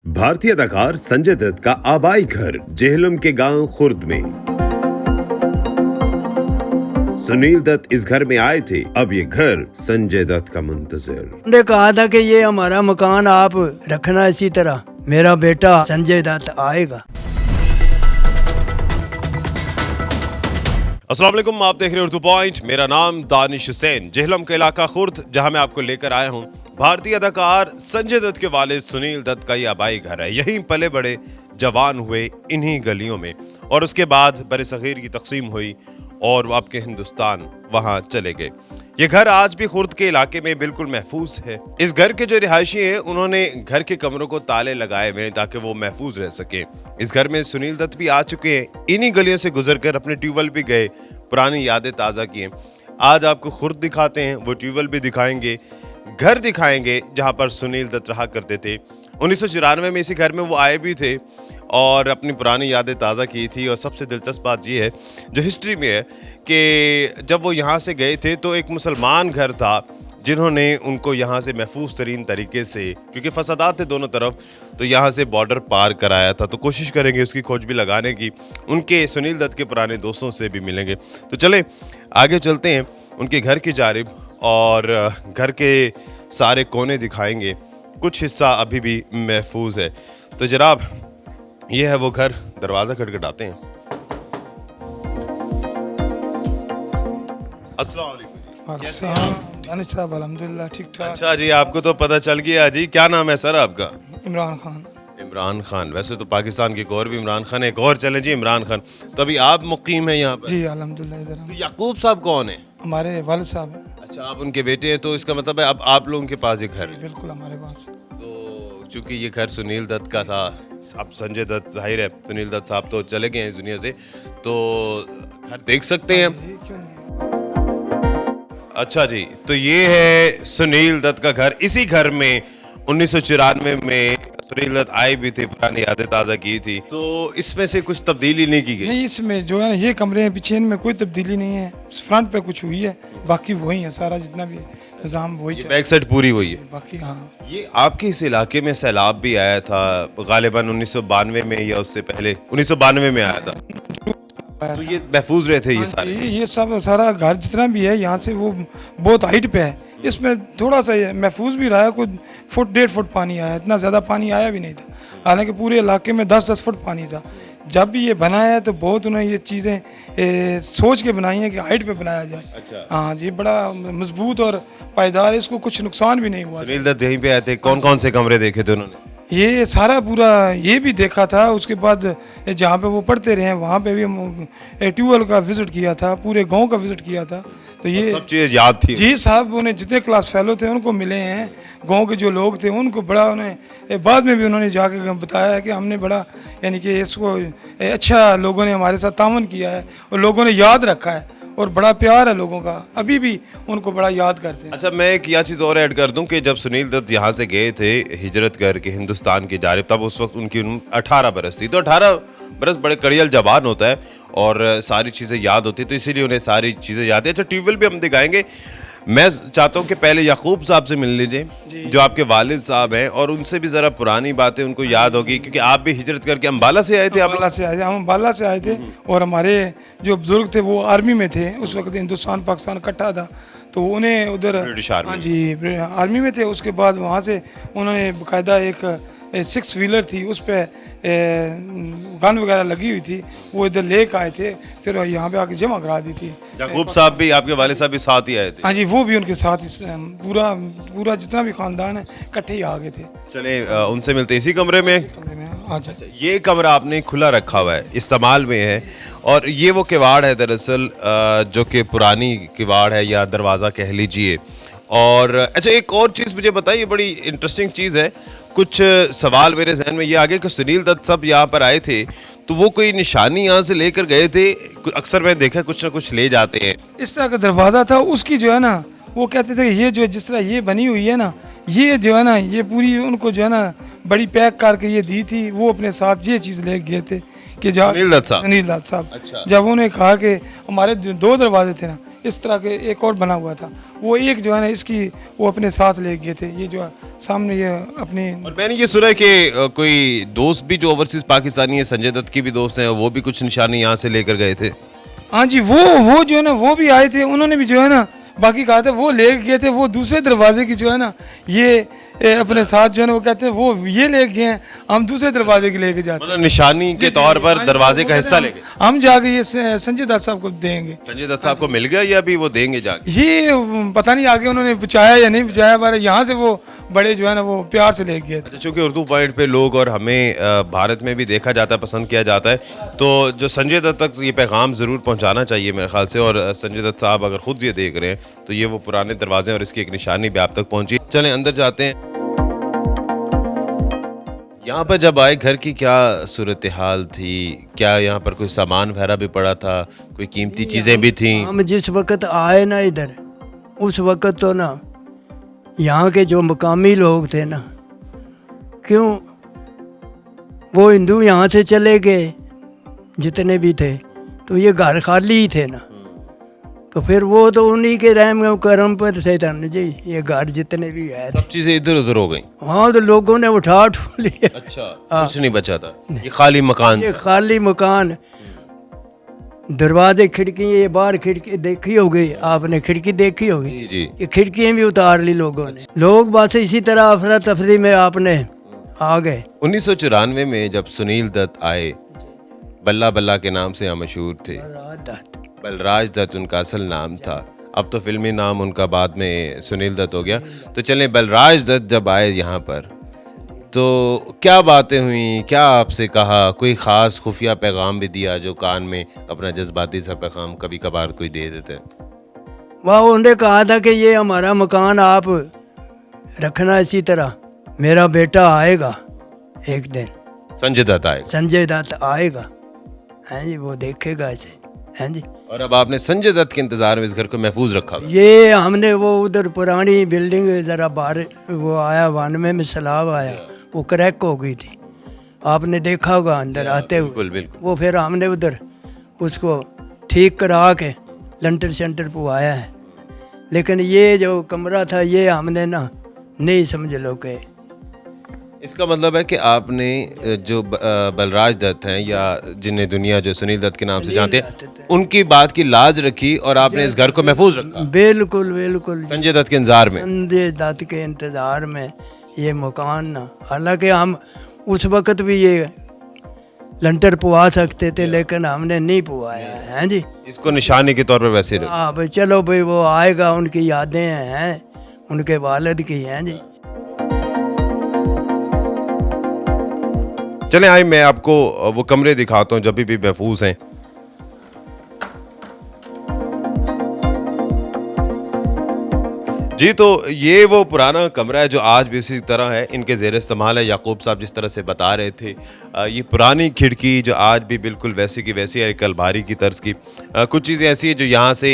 भारतीय अदाकार संजय दत्त का आबाई घर जेहलम के गांव खुर्द में। सुनील दत्त इस घर में आए थे, अब ये घर संजय दत्त का मुंतजिर। उन्होंने कहा था कि ये हमारा मकान आप रखना इसी तरह, मेरा बेटा संजय दत्त आएगा। अस्सलाम वालेकुम, आप देख रहे हैं उर्दू पॉइंट। मेरा नाम दानिश हुसैन। जेहलम का इलाका खुर्द, जहां मैं आपको लेकर आया हूं, भारतीय अदाकार संजय दत्त के वालिद सुनील दत्त का ये आबाई घर है। यहीं पले बड़े, जवान हुए इन्हीं गलियों में, और उसके बाद बरसगीर की तकसीम हुई और वो आपके हिंदुस्तान वहां चले गए। ये घर आज भी खुर्द के इलाके में बिल्कुल महफूज है। इस घर के जो रिहायशी हैं, उन्होंने घर के कमरों को ताले लगाए हुए हैं ताकि वो महफूज रह सके। इस घर में सुनील दत्त भी आ चुके हैं, इन्हीं गलियों से गुजरकर अपने ट्यूबवेल भी गए, पुरानी यादें ताज़ा की हैं। आज आपको खुर्द दिखाते हैं, वो ट्यूबवेल भी दिखाएंगे, घर दिखाएंगे जहाँ पर सुनील दत्त रहा करते थे। 1994 में इसी घर में वो आए भी थे और अपनी पुरानी यादें ताज़ा की थी। और सबसे दिलचस्प बात ये है जो हिस्ट्री में है कि जब वो यहाँ से गए थे तो एक मुसलमान घर था जिन्होंने उनको यहाँ से महफूज तरीन तरीके से, क्योंकि फसादात थे दोनों तरफ, तो यहाँ से बॉर्डर पार कराया था। तो कोशिश करेंगे उसकी खोज भी लगाने की, उनके सुनील दत्त के पुराने दोस्तों से भी मिलेंगे। तो चले आगे चलते हैं उनके घर की जानिब और घर के सारे कोने दिखाएंगे। कुछ हिस्सा अभी भी महफूज है। तो जनाब, ये है वो घर। दरवाज़ा खटखटाते हैं। अस्सलाम वालेकुम। दानिश साहब अल्हम्दुलिल्लाह ठीक ठाक। अच्छा जी, आपको तो पता चल गया जी। क्या नाम है सर आपका? इमरान खान। इमरान खान। वैसे तो पाकिस्तान के एक और भी इमरान खान है, एक और चले जी इमरान खान। तो अभी आप मुकीम हैं यहाँ पर? जी अल्हम्दुलिल्लाह। इधर हम याकूब साहब कौन है? हमारे वालिद साहब हैं। अच्छा, आप उनके बेटे हैं, तो इसका मतलब है अब आप लोगों के पास ये घर है। बिल्कुल हमारे पास। तो चूंकि ये घर सुनील दत्त का था, अब संजय दत्त, जाहिर है सुनील दत्त साहब तो चले गए हैं इस दुनिया से, तो घर देख सकते हैं। ये क्यों नहीं? अच्छा जी, तो ये है सुनील दत्त का घर। इसी घर में 1994 में सुनील दत्त आए भी थे, पुरानी यादें ताज़ा की थी। तो इसमें से कुछ तब्दीली नहीं की गई? नहीं, इसमें जो है ना ये कमरे हैं पीछे, इनमें कोई तब्दीली नहीं है। फ्रंट पे कुछ हुई है, बाकी वही है, सारा जितना भी निज़ाम वही चल। बैक साइड पूरी हुई है। बाकी हाँ, ये आपके इस इलाके में सैलाब भी आया था गालिबन 1992 में या उससे पहले? 1992 में आया था। तो ये महफूज रहे थे ये सारे? ये सब सारा घर जितना भी है यहाँ से वो बहुत हाइट पे है। इसमें थोड़ा सा ये महफूज भी रहा है, कुछ फुट 1.5 फुट पानी आया, इतना ज़्यादा पानी आया भी नहीं था। हालांकि पूरे इलाके में 10-10 फुट पानी था। जब भी ये बनाया है तो बहुत उन्होंने ये चीज़ें सोच के बनाई हैं कि हाइट पे बनाया जाए। अच्छा। हाँ जी, बड़ा मजबूत और पायदार है, इसको कुछ नुकसान भी नहीं हुआ। सुनील दत्त यहीं पे आए थे। कौन कौन से कमरे देखे थे उन्होंने? ये सारा पूरा ये भी देखा था। उसके बाद जहाँ पे वो पढ़ते रहे हैं वहाँ पे भी हम ट्यूबवेल का विज़िट किया था, पूरे गांव का विज़िट किया था। तो ये सब चीज़ याद थी? जी साहब, उन्हें जितने क्लास फेलो थे उनको मिले हैं, गांव के जो लोग थे उनको बड़ा उन्हें बाद में भी उन्होंने जाके बताया है कि हमने बड़ा, यानी कि इसको अच्छा लोगों ने हमारे साथ तावन किया है और लोगों ने याद रखा है और बड़ा प्यार है लोगों का, अभी भी उनको बड़ा याद करते हैं। अच्छा, मैं एक यह चीज़ और ऐड कर दूं कि जब सुनील दत्त यहाँ से गए थे हिजरत करके हिंदुस्तान की जानिब, तब उस वक्त उनकी उम्र 18 बरस थी। तो 18 बरस बड़े कड़ियल जवान होता है और सारी चीज़ें याद होती, तो इसीलिए उन्हें सारी चीज़ें याद है। अच्छा, ट्यूबवेल भी हम दिखाएंगे। मैं चाहता हूँ कि पहले याकूब साहब से मिल लीजिए, जो आपके वालिद साहब हैं, और उनसे भी ज़रा पुरानी बातें उनको याद होगी, क्योंकि आप भी हिजरत करके अम्बाला से आए थे। आप अम्बाला से आए थे, हम अम्बाला से आए थे और हमारे जो बुजुर्ग थे वो आर्मी में थे। उस वक्त हिंदुस्तान पाकिस्तान इकट्ठा था, तो उन्हें उधर ब्रिटिश आर्मी। हाँ जी, आर्मी में थे। उसके बाद वहाँ से उन्होंने बाकायदा एक 6 व्हीलर थी, उस पर गन वगैरह लगी हुई थी, वो इधर लेके आए थे, फिर यहाँ पे आके जमा करा दी थी। याकूब साहब भी, आपके वालिद साहब भी साथ ही आए थे? हाँ जी, वो भी उनके साथ पूरा जितना भी खानदान है इकट्ठे ही आ गए थे। चले उनसे मिलते इसी कमरे में। कमरे में आज ये कमरा आपने खुला रखा हुआ है, इस्तेमाल में है, और ये वो किवाड़ है दरअसल जो कि पुरानी किवाड़ है या दरवाज़ा कह लीजिए। और अच्छा, एक और चीज़ मुझे बताइए, बड़ी इंटरेस्टिंग चीज़ है। कुछ सवाल मेरे जहन में ये आ गए कि सुनील दत्त सब यहाँ पर आए थे, तो वो कोई निशानी यहाँ से लेकर गए थे? अक्सर मैं देखा कुछ ना कुछ ले जाते हैं। इस तरह का दरवाज़ा था, उसकी जो है ना वो कहते थे कि ये जो जिस तरह ये बनी हुई है ना, ये जो है ना ये पूरी उनको जो है ना बड़ी पैक करके ये दी थी। वो अपने साथ ये चीज़ ले गए थे कि जब सुनील दत्त साहब। सुनील दत्त साहब अच्छा। जब उन्हें कहा कि हमारे 2 दरवाजे थे ना, इस तरह के एक और बना हुआ था, वो एक जो है ना इसकी वो अपने साथ ले गए थे। ये जो है सामने ये अपनी और मैंने ये सुना है कि कोई दोस्त भी जो ओवरसीज पाकिस्तानी है, संजय दत्त की भी दोस्त हैं, वो भी कुछ निशानी यहाँ से लेकर गए थे। हाँ जी, वो जो है ना वो भी आए थे, उन्होंने भी जो है ना बाकी कहा था, वो ले गए थे वो दूसरे दरवाजे की जो है ना ये अपने साथ जो है ना वो कहते हैं वो ये ले गए हैं, हम दूसरे दरवाजे की लेके जाते हैं। मतलब निशानी के तौर पर दरवाजे का हिस्सा लेके हम जाके ये संजय दत्त साहब को देंगे। संजय दत्त साहब को मिल गया या अभी वो देंगे जाके? ये पता नहीं आगे उन्होंने बचाया या नहीं बचाया, पर यहाँ से वो बड़े जो है ना वो प्यार से ले गए। अच्छा, चूंकि उर्दू पॉइंट पे लोग और हमें भारत में भी देखा जाता है, पसंद किया जाता है, तो जो संजय दत्त तक ये पैगाम ज़रूर पहुंचाना चाहिए मेरे ख्याल से। और संजय दत्त साहब अगर खुद ये देख रहे हैं तो ये वो पुराने दरवाजे और इसकी एक निशानी भी आप तक पहुंची। चलें अंदर जाते हैं। यहाँ पर जब आए घर की क्या सूरत हाल थी? क्या यहाँ पर कोई सामान वगैरह भी पड़ा था? कोई कीमती चीज़ें भी थीं? हम जिस वक्त आए ना इधर, उस वक्त तो ना यहाँ के जो मकामी लोग थे ना, क्यों वो हिंदू यहाँ से चले गए जितने भी थे, तो ये घर खाली ही थे ना, तो फिर वो तो उन्हीं के रहम करम पर थे ना जी, ये घर जितने भी है। सब चीज़ें इधर उधर हो गई। हाँ, तो लोगों ने उठा लिया। अच्छा, कुछ नहीं बचा था, ये खाली मकान ये खाली मकान, दरवाजे खिड़की, ये बाहर खिड़की देखी होगी आपने, खिड़की देखी होगी, जी जी। ये खिड़कियाँ भी उतार ली लोगों ने। लोग बस इसी तरह अफरा तफरी में आपने आ गए। 1994 में जब सुनील दत्त आए, बल्ला बल्ला के नाम से यहाँ मशहूर थे, बलराज दत्त उनका असल नाम था। अब तो फिल्मी नाम उनका बाद में सुनील दत्त हो गया। तो चलें, बलराज दत्त जब आए यहाँ पर तो क्या बातें हुई, क्या आपसे कहा? कोई ख़ास खुफिया पैगाम भी दिया जो कान में अपना जज्बाती सा पैगाम कभी कभार कोई दे देते हैं? वह उन्होंने कहा था कि ये हमारा मकान आप रखना इसी तरह, मेरा बेटा आएगा एक दिन, संजय दत्त आएगा। संजय दत्त आएगा, हैं जी, वो देखेगा इसे, हैं जी। और अब आपने संजय दत्त के इंतजार में इस घर को महफूज रखा हुआ। ये हमने वो उधर पुरानी बिल्डिंग जरा बाहर वो आया, 92 में सैलाब आया, वो क्रैक हो गई थी, आपने देखा होगा अंदर आते हुए। बिल्कुल बिल्कुल। वो फिर हमने उधर उसको ठीक करा के लंटर शंटर पुआया है। लेकिन ये जो कमरा था ये हमने ना नहीं समझ लो के। इसका मतलब है कि आपने जो बलराज दत्त हैं या जिन्हें दुनिया जो सुनील दत्त के नाम से जानते हैं, उनकी बात की लाज रखी और आपने इस घर को महफूज रखा। बिल्कुल बिल्कुल, संजय दत्त के इंतजार में। संजय दत्त के इंतजार में ये मकान ना, हालांकि हम उस वक्त भी ये लंटर पुआ सकते थे, लेकिन हमने नहीं पुआया है जी। इसको निशानी के तौर पर वैसे रखा। हाँ भाई, चलो भाई, वो आएगा, उनकी यादें हैं, उनके वालिद की हैं जी। चलें आइए, मैं आपको वो कमरे दिखाता हूँ जब भी महफूज हैं। जी, तो ये वो पुराना कमरा है जो आज भी इसी तरह है, इनके ज़ेर इस्तेमाल है। याकूब साहब जिस तरह से बता रहे थे, ये पुरानी खिड़की जो आज भी बिल्कुल वैसी की वैसी है, एक अलमारी की तर्ज की। कुछ चीज़ें ऐसी हैं जो यहाँ से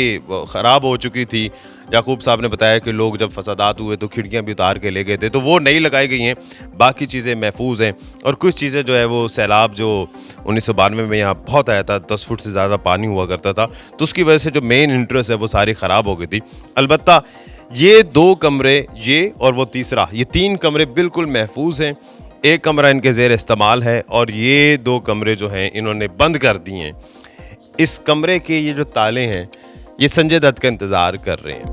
ख़राब हो चुकी थी। याकूब साहब ने बताया कि लोग जब फसादात हुए तो खिड़कियाँ भी उतार के ले गए थे, तो वो नई लगाई गई हैं, बाकी चीज़ें महफूज हैं। और कुछ चीज़ें जो है वो सैलाब जो 1992 में यहाँ बहुत आया था, 10 फुट से ज़्यादा पानी हुआ करता था, तो उसकी वजह से जो मेन इंटरेस्ट है वो सारी ख़राब हो गई थी। अलबत्ता ये 2 कमरे, ये और वो तीसरा, ये 3 कमरे बिल्कुल महफूज हैं। एक कमरा इनके ज़ेर इस्तेमाल है और ये 2 कमरे जो हैं इन्होंने बंद कर दिए हैं। इस कमरे के ये जो ताले हैं ये संजय दत्त का इंतज़ार कर रहे हैं।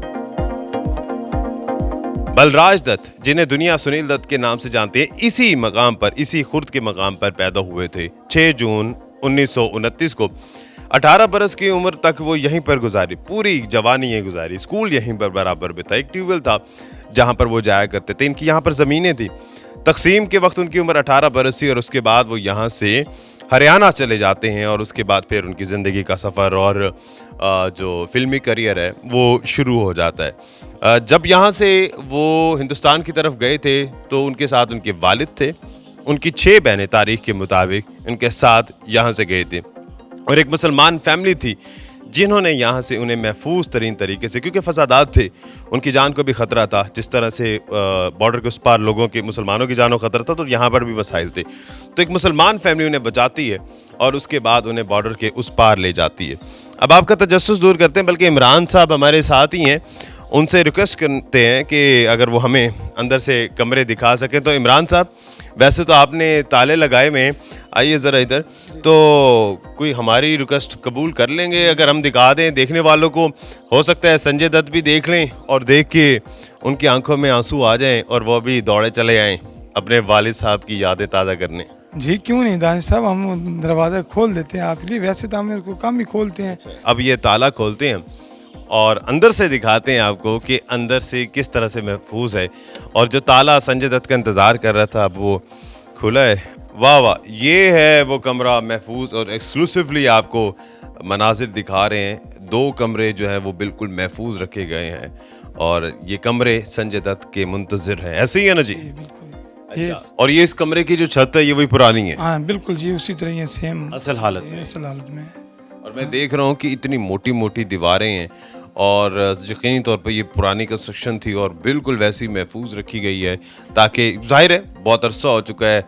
बलराज दत्त, जिन्हें दुनिया सुनील दत्त के नाम से जानती है, इसी मकाम पर, इसी खुर्द के मकाम पर पैदा हुए थे 6 जून 1929 को। 18 बरस की उम्र तक वो यहीं पर गुजारी, पूरी जवानी यहीं गुजारी। स्कूल यहीं पर बराबर भी था, एक ट्यूबवेल था जहाँ पर वो जाया करते थे। इनकी यहाँ पर ज़मीनें थी। तकसीम के वक्त उनकी उम्र 18 बरस थी और उसके बाद वो यहाँ से हरियाणा चले जाते हैं और उसके बाद फिर उनकी ज़िंदगी का सफ़र और जो फिल्मी करियर है वो शुरू हो जाता है। जब यहाँ से वो हिंदुस्तान की तरफ गए थे तो उनके साथ उनके वालिद थे। उनकी 6 बहनें तारीख के मुताबिक उनके साथ यहाँ से गए थे और एक मुसलमान फैमिली थी जिन्होंने यहाँ से उन्हें महफूज तरीन तरीके से, क्योंकि फसादात थे, उनकी जान को भी ख़तरा था, जिस तरह से बॉर्डर के उस पार लोगों की, मुसलमानों की जान को ख़तरा था, तो यहाँ पर भी मसाइल थे। तो एक मुसलमान फैमिली उन्हें बचाती है और उसके बाद उन्हें बॉर्डर के उस पार ले जाती है। अब आपका तजस्सुस दूर करते हैं, बल्कि इमरान साहब हमारे साथ ही हैं, उनसे रिक्वेस्ट करते हैं कि अगर वो हमें अंदर से कमरे दिखा सकें। तो इमरान साहब, वैसे तो आपने ताले लगाए हुए हैं, आइए ज़रा इधर, तो कोई हमारी रिक्वेस्ट कबूल कर लेंगे अगर हम दिखा दें? देखने वालों को हो सकता है संजय दत्त भी देख लें और देख के उनकी आंखों में आंसू आ जाएं और वो भी दौड़े चले आएं अपने वालिद साहब की यादें ताज़ा करने। जी क्यों नहीं दानिश साहब, हम दरवाज़ा खोल देते हैं आपके लिए, वैसे तो हम इसको कम ही खोलते हैं। अब ये ताला खोलते हैं और अंदर से दिखाते हैं आपको कि अंदर से किस तरह से महफूज है। और जो ताला संजय दत्त का इंतज़ार कर रहा था, अब वो खुला है। वाह वाह, ये है वो कमरा महफूज, और एक्सक्लूसिवली आपको मनाजिर दिखा रहे हैं। 2 कमरे जो हैं वो बिल्कुल महफूज रखे गए हैं और ये कमरे संजय दत्त के मुंतज़िर हैं, ऐसे ही है ना जी? बिल्कुल। ये और ये इस कमरे की जो छत है ये वही पुरानी है? हाँ बिल्कुल जी, उसी तरह ये सेम असल हालत में? असल हालत में। और मैं देख रहा हूँ कि इतनी मोटी मोटी दीवारें हैं और यकीनी तौर पर ये पुरानी कंस्ट्रक्शन थी और बिल्कुल वैसी महफूज रखी गई है, ताकि जाहिर है बहुत अरसा हो चुका है,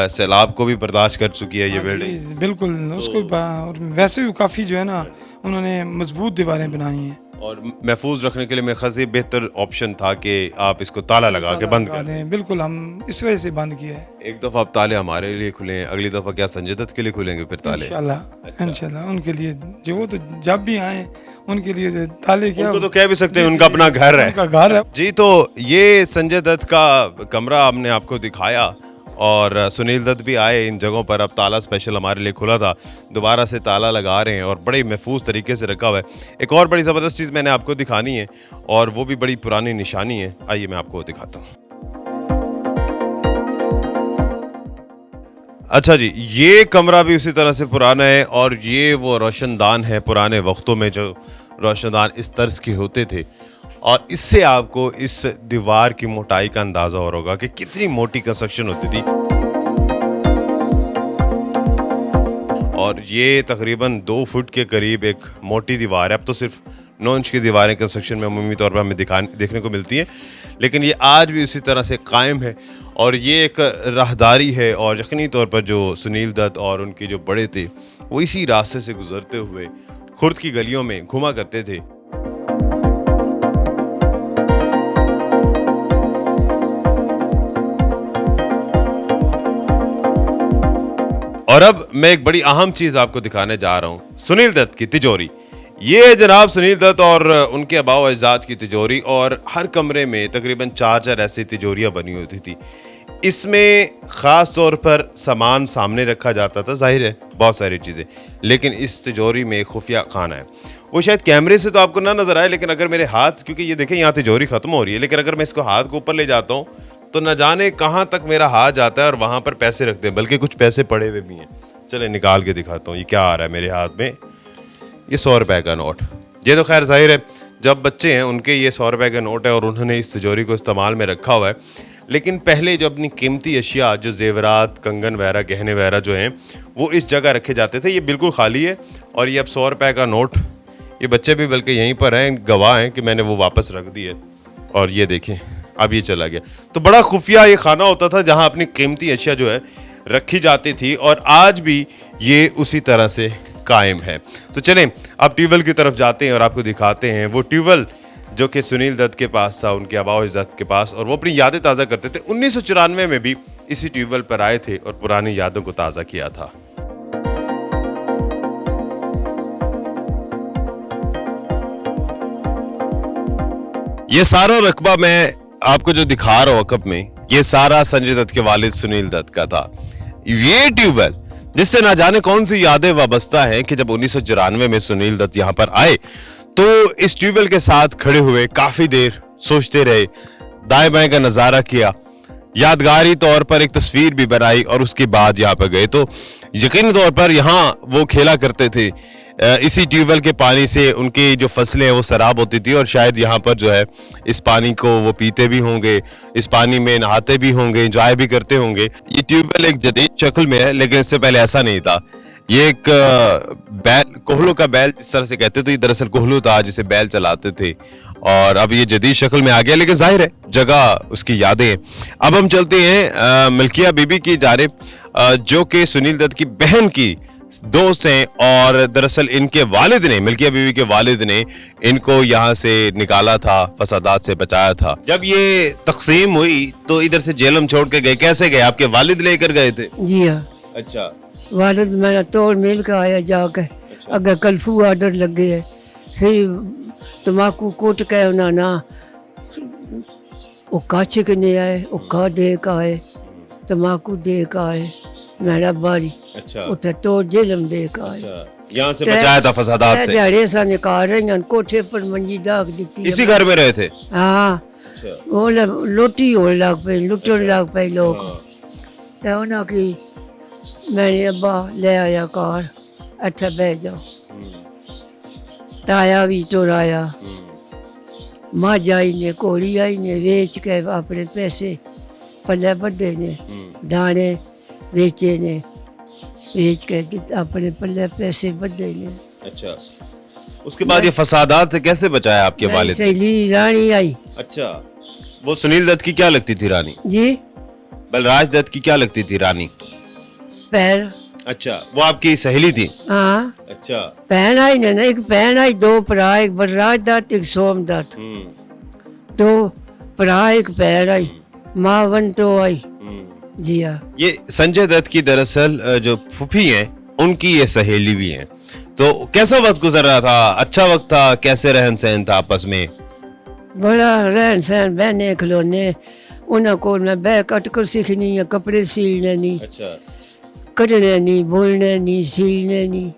सैलाब को भी बर्दाश्त कर चुकी है ये बिल्डिंग। जी, बिल्कुल उसको और वैसे भी काफ़ी जो है ना उन्होंने मजबूत दीवारें बनाई हैं। और महफूज रखने के लिए मेरे ख्याल से बेहतर ऑप्शन था कि आप इसको ताला लगा के बंद कर दें। बिल्कुल, हम इस वजह से बंद किया है। एक दफ़ा आप ताले हमारे लिए खुले, अगली दफ़ा क्या संजय दत्त के लिए खुलेंगे फिर ताले? इंशाल्लाह उनके लिए जो वो तो जब भी आए उनके लिए जो ताले क्या, उनको तो कह भी सकते हैं उनका अपना घर है। उनका घर है जी, तो ये संजय दत्त का कमरा हमने आपको दिखाया और सुनील दत्त भी आए इन जगहों पर। अब ताला स्पेशल हमारे लिए खुला था, दोबारा से ताला लगा रहे हैं और बड़े महफूज तरीके से रखा हुआ है। एक और बड़ी ज़बरदस्त चीज़ मैंने आपको दिखानी है और वो भी बड़ी पुरानी निशानी है, आइए मैं आपको दिखाता हूँ। अच्छा जी, ये कमरा भी उसी तरह से पुराना है और ये वो रोशनदान है, पुराने वक्तों में जो रोशनदान इस तर्ज के होते थे। और इससे आपको इस दीवार की मोटाई का अंदाज़ा हो होगा कि कितनी मोटी कंस्ट्रक्शन होती थी। और ये तकरीबन 2 फुट के करीब एक मोटी दीवार है। अब तो सिर्फ 9 इंच की दीवारें कंस्ट्रक्शन में अमूमी तौर पर हमें देखने को मिलती हैं, लेकिन ये आज भी उसी तरह से कायम है। और ये एक राहदारी है और यकीनी तौर पर जो सुनील दत्त और उनके जो बड़े थे वो इसी रास्ते से गुजरते हुए खुर्द की गलियों में घुमा करते थे। और अब मैं एक बड़ी अहम चीज आपको दिखाने जा रहा हूं, सुनील दत्त की तिजोरी। ये है जनाब सुनील दत्त और उनके आबाओ अजदाद की तिजोरी, और हर कमरे में तकरीबन 4 ऐसी तिजोरियां बनी होती थी। इसमें ख़ास तौर पर सामान सामने रखा जाता था, जाहिर है बहुत सारी चीज़ें, लेकिन इस तिजोरी में एक खुफिया खाना है। वो शायद कैमरे से तो आपको ना नज़र आए, लेकिन अगर मेरे हाथ, क्योंकि ये देखें यहाँ तिजोरी ख़त्म हो रही है, लेकिन अगर मैं इसको हाथ को ऊपर ले जाता हूँ तो न जाने कहाँ तक मेरा हाथ जाता है और वहाँ पर पैसे रखते हैं, बल्कि कुछ पैसे पड़े हुए भी हैं। चले निकाल के दिखाता हूँ ये क्या आ रहा है मेरे हाथ में। ये 100 रुपए का नोट। ये तो खैर जाहिर है जब बच्चे हैं उनके ये 100 रुपए का नोट है और उन्होंने इस तिजोरी को इस्तेमाल में रखा हुआ है। लेकिन पहले जो अपनी कीमती अशिया, जो जेवरात, कंगन वगैरह, गहने वगैरह जो हैं, वो इस जगह रखे जाते थे। ये बिल्कुल खाली है और ये अब 100 रुपए का नोट, ये बच्चे भी बल्कि यहीं पर हैं, गवाह हैं कि मैंने वो वापस रख दी है। और ये देखें अब ये चला गया। तो बड़ा खुफिया ये खाना होता था जहाँ अपनी कीमती अशिया जो है रखी जाती थी, और आज भी ये उसी तरह से कायम है। तो चलें अब ट्यूबवेल की तरफ जाते हैं और आपको दिखाते हैं वो ट्यूबवेल जो कि सुनील दत्त के पास था, उनके आबाओ अजदाद के पास, और वो अपनी यादें ताज़ा करते थे। 1994 में भी इसी ट्यूबवेल पर आए थे और पुरानी यादों को ताज़ा किया था। ये सारा रकबा मैं आपको जो दिखा रहा हूँ अकब में, ये सारा संजय दत्त के वालिद सुनील दत्त का था। ये ट्यूबवेल जिससे ना जाने कौन सी यादें वाबस्ता हैं कि जब 1994 में सुनील दत्त यहाँ पर आए तो इस ट्यूबवेल के साथ खड़े हुए काफी देर सोचते रहे, दाएं बाएं का नजारा किया, यादगारी तौर पर एक तस्वीर भी बनाई और उसके बाद यहाँ पर गए। तो यकीनी तौर पर यहाँ वो खेला करते थे। इसी ट्यूबवेल के पानी से उनकी जो फसलें हैं वो सराब होती थी, और शायद यहाँ पर जो है इस पानी को वो पीते भी होंगे, इस पानी में नहाते भी होंगे, एंजॉय भी करते होंगे। ये ट्यूबवेल एक जदीद शक्ल में है, लेकिन इससे पहले ऐसा नहीं था। ये एक बैल, कोहलू का बैल जिस तरह से कहते, तो ये दरअसल कोहलू था जिसे बैल चलाते थे, और अब ये जदीद शक्ल में आ गया, लेकिन जाहिर है जगह उसकी यादें हैं। अब हम चलते हैं मलकिया बीबी की जानिब, जो कि सुनील दत्त की बहन की दोस्त हैं, और दरअसल इनके वालिद ने, मलकिया बीबी के वालिद ने इनको यहाँ से निकाला था, फसादात से बचाया था। जब ये तकसीम हुई तो इधर से जेलम छोड़ के गए, कैसे गए? आपके वालिद लेकर गए थे? जी हाँ, अच्छा वालिद मैंने तोड़ मिल के आया जाके, अगर कल्फू आर्डर लग गए, फिर तम्बाकू कुट के उन्होंने ना वो काचे के नहीं आए, वो का दे का आए, तम्बाकू दे का आए, मेरा बारी अच्छा उठे तो जेलम दे का आए। यहाँ से बचाया था फसादात से। दिहाड़े सा निकाल रहे हैं, कोठे पर मंजी डाक दी। इसी घर में रहे थे? हाँ, वो लोटी हो लग पे, लुटन लग पे लोग। तो उन्होंने की मैंने अब्बा ले आया कार, अच्छा बह जाओ, ताया भी चुराया, मझ आई ने, घोड़ी आई ने, बेच के अपने पैसे पल्ले बड्डे ने, दाने बेचे ने, बेच के अपने पल्ले पैसे बड्डे ने। अच्छा, उसके बाद ये फसादात से कैसे बचाया आपके वालिद? सहेली रानी आई। अच्छा, वो सुनील दत्त की क्या लगती थी रानी? जी, बलराज दत्त की क्या लगती थी रानी? पैर। अच्छा, वो आपकी सहेली थी? हाँ, अच्छा, बहन आई ने ना, एक बहन आई, दो भरा, एक बलराज दत्त, एक सोम दत्त, दो भरा, एक पैर आई, माँ वन तो आई। जी हाँ। ये संजय दत्त की दरअसल जो फूफी हैं, उनकी ये सहेली भी हैं। तो कैसा वक्त गुजर रहा था? अच्छा वक्त था? कैसे रहन सहन था आपस में? बड़ा रहन सहन, बहने खिलौने, उन्हें को मैं बह कट कर सीखनी है, कपड़े सीलने नहीं, अच्छा, कटने नहीं, बुनने नहीं, सीलने नहीं,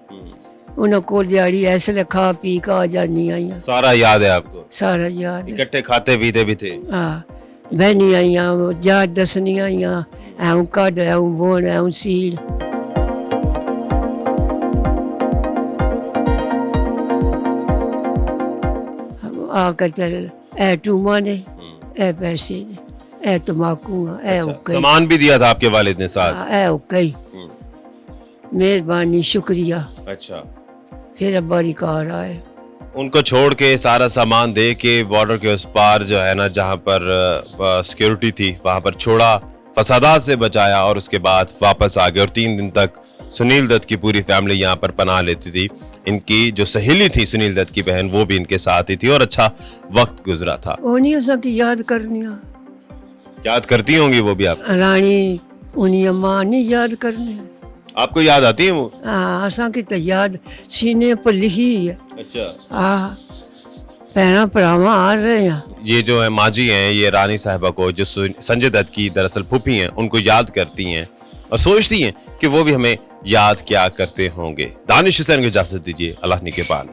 उन्हें को दिहाड़ी ऐसे खा पी का आ जानी आई। सारा याद है आपको? सारा याद है। इकट्ठे खाते पीते भी थे? हाँ, बहनी आईया, जात दसनी आईया, ऐं कड, ऐं बुन, ऐं सील। आकर चल ऐ टूमा ने, ऐ पैसे ने, ऐ तम्बाकू, ऐ उकई, सामान भी दिया था आपके वालिद ने साथ? ऐ उकई, मेहरबानी, शुक्रिया। अच्छा, फिर अब्बारी कार आए, उनको छोड़ के सारा सामान दे के बॉर्डर के उस पार जो है ना, जहाँ पर सिक्योरिटी थी, वहाँ पर छोड़ा, फसादात से बचाया, और उसके बाद वापस आ गए। और 3 दिन तक सुनील दत्त की पूरी फैमिली यहाँ पर पनाह लेती थी। इनकी जो सहेली थी सुनील दत्त की बहन, वो भी इनके साथ ही थी, और अच्छा वक्त गुजरा था। वो नहीं हो की याद करनी, याद करती होंगी वो भी आप? रानी उन्हीं अम्मा नहीं याद करनी। आपको याद आती है वो? हाँ, असा की तो याद सीने पर लिखी है। अच्छा, हाँ, पैरा परावा आ रहे हैं। ये जो है माजी हैं, ये रानी साहिबा को, जो संजय दत्त की दरअसल फूफी हैं, उनको याद करती हैं और सोचती हैं कि वो भी हमें याद क्या करते होंगे। दानिश हुसैन को इजाजत दीजिए, अल्लाह निगहबान।